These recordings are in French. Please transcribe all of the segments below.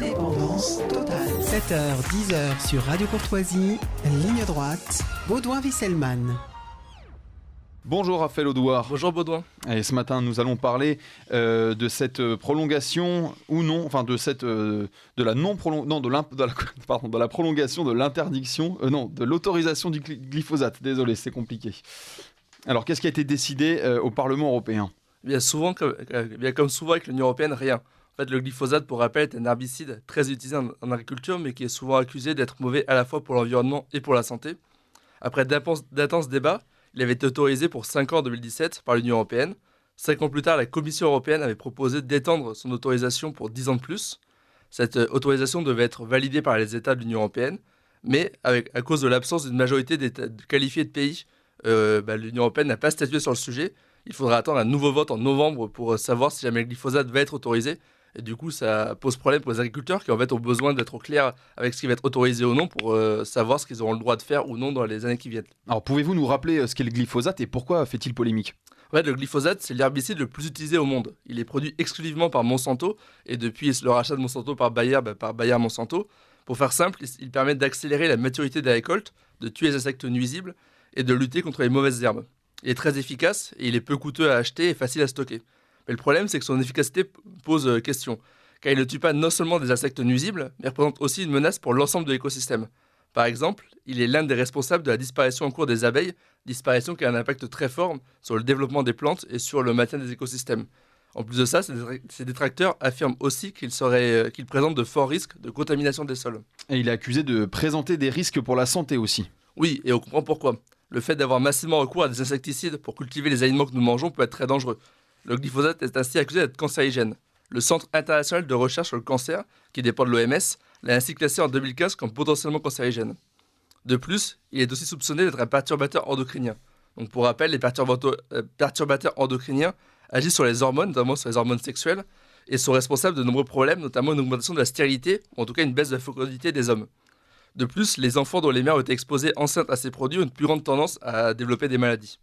Indépendance totale. 7h, 10h sur Radio Courtoisie, ligne droite, Baudouin-Wisselman. Bonjour Raphaël Audouard. Bonjour Baudouin. Et ce matin, nous allons parler de cette prolongation ou non, enfin de cette de la prolongation de l'interdiction, de l'autorisation du glyphosate. Désolé, c'est compliqué. Alors, qu'est-ce qui a été décidé au Parlement européen ? Bien comme souvent avec l'Union européenne, rien. En fait, le glyphosate, pour rappel, est un herbicide très utilisé en agriculture, mais qui est souvent accusé d'être mauvais à la fois pour l'environnement et pour la santé. Après d'intenses débats, il avait été autorisé pour 5 ans en 2017 par l'Union européenne. 5 ans plus tard, la Commission européenne avait proposé d'étendre son autorisation pour 10 ans de plus. Cette autorisation devait être validée par les États de l'Union européenne, mais à cause de l'absence d'une majorité d'États qualifiés de pays, l'Union européenne n'a pas statué sur le sujet. Il faudra attendre un nouveau vote en novembre pour savoir si jamais le glyphosate va être autorisé. Et du coup, ça pose problème pour les agriculteurs qui en fait ont besoin d'être au clair avec ce qui va être autorisé ou non pour savoir ce qu'ils auront le droit de faire ou non dans les années qui viennent. Alors, pouvez-vous nous rappeler ce qu'est le glyphosate et pourquoi fait-il polémique ? En fait, le glyphosate, c'est l'herbicide le plus utilisé au monde. Il est produit exclusivement par Monsanto et depuis le rachat de Monsanto par Bayer Monsanto. Pour faire simple, il permet d'accélérer la maturité des récoltes, de tuer les insectes nuisibles et de lutter contre les mauvaises herbes. Il est très efficace et il est peu coûteux à acheter et facile à stocker. Mais le problème, c'est que son efficacité pose question, car il ne tue pas non seulement des insectes nuisibles, mais représente aussi une menace pour l'ensemble de l'écosystème. Par exemple, il est l'un des responsables de la disparition en cours des abeilles, disparition qui a un impact très fort sur le développement des plantes et sur le maintien des écosystèmes. En plus de ça, ces détracteurs affirment aussi qu'il présente de forts risques de contamination des sols. Et il est accusé de présenter des risques pour la santé aussi. Oui, et on comprend pourquoi. Le fait d'avoir massivement recours à des insecticides pour cultiver les aliments que nous mangeons peut être très dangereux. Le glyphosate est ainsi accusé d'être cancérigène. Le Centre international de recherche sur le cancer, qui dépend de l'OMS, l'a ainsi classé en 2015 comme potentiellement cancérigène. De plus, il est aussi soupçonné d'être un perturbateur endocrinien. Donc pour rappel, les perturbateurs endocriniens agissent sur les hormones, notamment sur les hormones sexuelles, et sont responsables de nombreux problèmes, notamment une augmentation de la stérilité, ou en tout cas une baisse de la fécondité des hommes. De plus, les enfants dont les mères ont été exposées enceintes à ces produits ont une plus grande tendance à développer des maladies.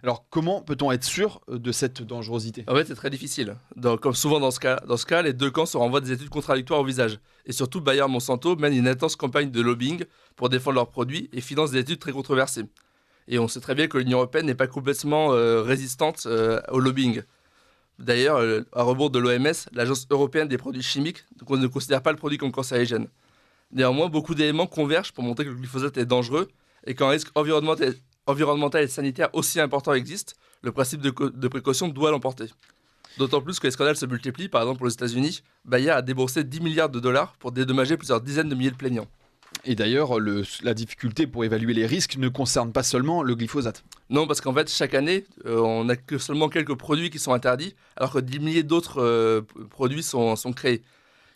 Alors, comment peut-on être sûr de cette dangerosité ? En fait, c'est très difficile. Comme souvent dans ce cas, les deux camps se renvoient des études contradictoires au visage. Et surtout, Bayer Monsanto mène une intense campagne de lobbying pour défendre leurs produits et finance des études très controversées. Et on sait très bien que l'Union européenne n'est pas complètement résistante au lobbying. D'ailleurs, à rebours de l'OMS, l'Agence européenne des produits chimiques ne considère pas le produit comme cancérigène. Néanmoins, beaucoup d'éléments convergent pour montrer que le glyphosate est dangereux et qu'un risque environnemental et sanitaire aussi important existe, le principe de précaution doit l'emporter. D'autant plus que les scandales se multiplient. Par exemple, aux États-Unis, Bayer a déboursé 10 milliards de dollars pour dédommager plusieurs dizaines de milliers de plaignants. Et d'ailleurs, la difficulté pour évaluer les risques ne concerne pas seulement le glyphosate. Non, parce qu'en fait, chaque année, on n'a que seulement quelques produits qui sont interdits, alors que 10 milliers d'autres produits sont créés.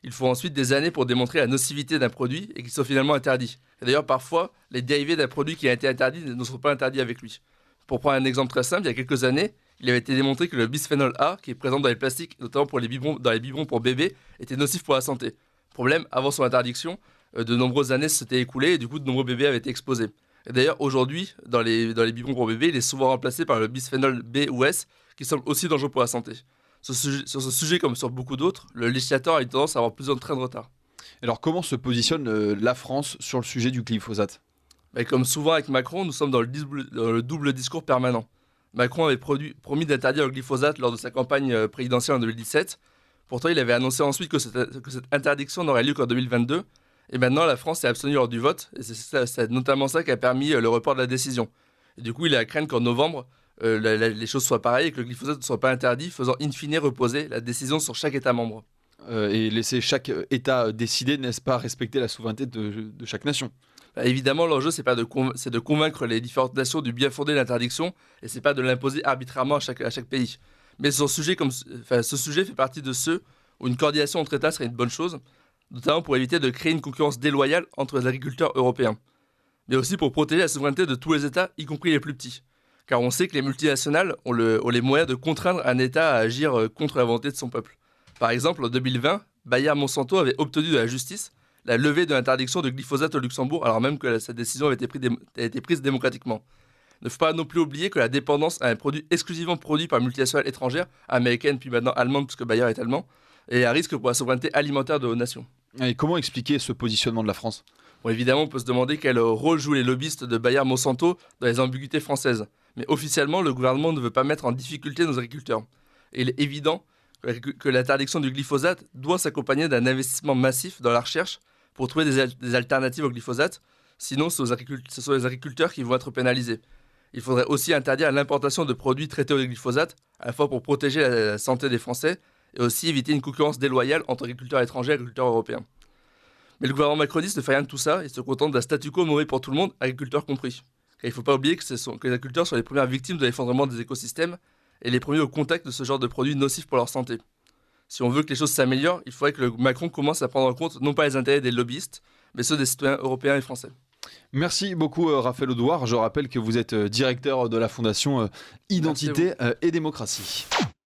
Il faut ensuite des années pour démontrer la nocivité d'un produit et qu'il soit finalement interdit. Et d'ailleurs, parfois, les dérivés d'un produit qui a été interdit ne sont pas interdits avec lui. Pour prendre un exemple très simple, il y a quelques années, il avait été démontré que le bisphénol A, qui est présent dans les plastiques, notamment dans les biberons pour bébés, était nocif pour la santé. Problème, avant son interdiction, de nombreuses années s'étaient écoulées et du coup, de nombreux bébés avaient été exposés. Et d'ailleurs, aujourd'hui, dans les biberons pour bébés, il est souvent remplacé par le bisphénol B ou S, qui semble aussi dangereux pour la santé. Sur ce sujet, comme sur beaucoup d'autres, le législateur a une tendance à avoir plus de train de retard. Alors, comment se positionne la France sur le sujet du glyphosate ? Comme souvent avec Macron, nous sommes dans le double discours permanent. Macron avait promis d'interdire le glyphosate lors de sa campagne présidentielle en 2017. Pourtant, il avait annoncé ensuite que cette interdiction n'aurait lieu qu'en 2022. Et maintenant, la France s'est abstenue lors du vote. Et c'est notamment ça qui a permis le report de la décision. Et du coup, il est à craindre qu'en novembre, les choses soient pareilles et que le glyphosate ne soit pas interdit, faisant in fine reposer la décision sur chaque État membre. Et laisser chaque État décider, n'est-ce pas, respecter la souveraineté de chaque nation ? Évidemment, l'enjeu, c'est de convaincre les différentes nations du bien fondé de l'interdiction et c'est pas de l'imposer arbitrairement à chaque pays. Mais ce sujet fait partie de ceux où une coordination entre États serait une bonne chose, notamment pour éviter de créer une concurrence déloyale entre les agriculteurs européens, mais aussi pour protéger la souveraineté de tous les États, y compris les plus petits. Car on sait que les multinationales ont les moyens de contraindre un État à agir contre la volonté de son peuple. Par exemple, en 2020, Bayer Monsanto avait obtenu de la justice la levée de l'interdiction de glyphosate au Luxembourg, alors même que cette décision avait été prise démocratiquement. Il ne faut pas non plus oublier que la dépendance à un produit exclusivement produit par une multinationale étrangère, américaine puis maintenant allemande puisque Bayer est allemand, est un risque pour la souveraineté alimentaire de nos nations. Et comment expliquer ce positionnement de la France ? Bon, évidemment, on peut se demander quel rôle jouent les lobbyistes de Bayer-Monsanto dans les ambiguïtés françaises. Mais officiellement, le gouvernement ne veut pas mettre en difficulté nos agriculteurs. Et il est évident que l'interdiction du glyphosate doit s'accompagner d'un investissement massif dans la recherche pour trouver des alternatives au glyphosate. Sinon, ce sont les agriculteurs qui vont être pénalisés. Il faudrait aussi interdire l'importation de produits traités au glyphosate, à la fois pour protéger la santé des Français et aussi éviter une concurrence déloyale entre agriculteurs étrangers et agriculteurs européens. Mais le gouvernement macroniste ne fait rien de tout ça et se contente d'un statu quo mauvais pour tout le monde, agriculteurs compris. Car il ne faut pas oublier que les agriculteurs sont les premières victimes de l'effondrement des écosystèmes et les premiers au contact de ce genre de produits nocifs pour leur santé. Si on veut que les choses s'améliorent, il faudrait que le Macron commence à prendre en compte non pas les intérêts des lobbyistes, mais ceux des citoyens européens et français. Merci beaucoup Raphaël Audouard. Je rappelle que vous êtes directeur de la Fondation Identité et Démocratie.